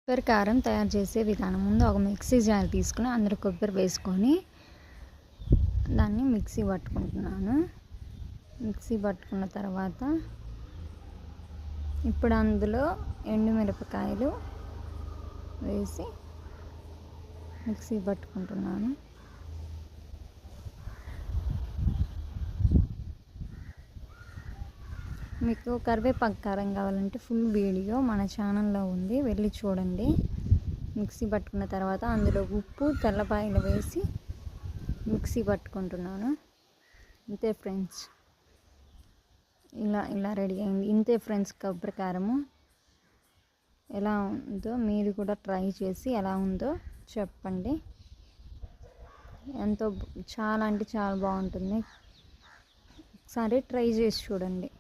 కొబ్బరి కారం తయారు చేసే విధానం. ముందు ఒక మిక్సీ జార్ తీసుకుని అందులో కొబ్బరి వేసుకొని దాన్ని మిక్సీ పట్టుకుంటున్నాను. మిక్సీ పట్టుకున్న తర్వాత ఇప్పుడు అందులో ఎండుమిరపకాయలు వేసి మిక్సీ పట్టుకుంటున్నాను. మీకు కరివేపాకు కారం కావాలంటే ఫుల్ వీడియో మన ఛానల్లో ఉంది, వెళ్ళి చూడండి. మిక్సీ పట్టుకున్న తర్వాత అందులో ఉప్పు, తెల్లపాయలు వేసి మిక్సీ పట్టుకుంటున్నాను. ఇంతే ఫ్రెండ్స్, ఇలా రెడీ అయింది. ఇంతే ఫ్రెండ్స్, కొబ్బరి కారము ఎలా ఉందో మీరు కూడా ట్రై చేసి ఎలా ఉందో చెప్పండి. చాలా అంటే చాలా బాగుంటుంది. ఒకసారి ట్రై చేసి చూడండి.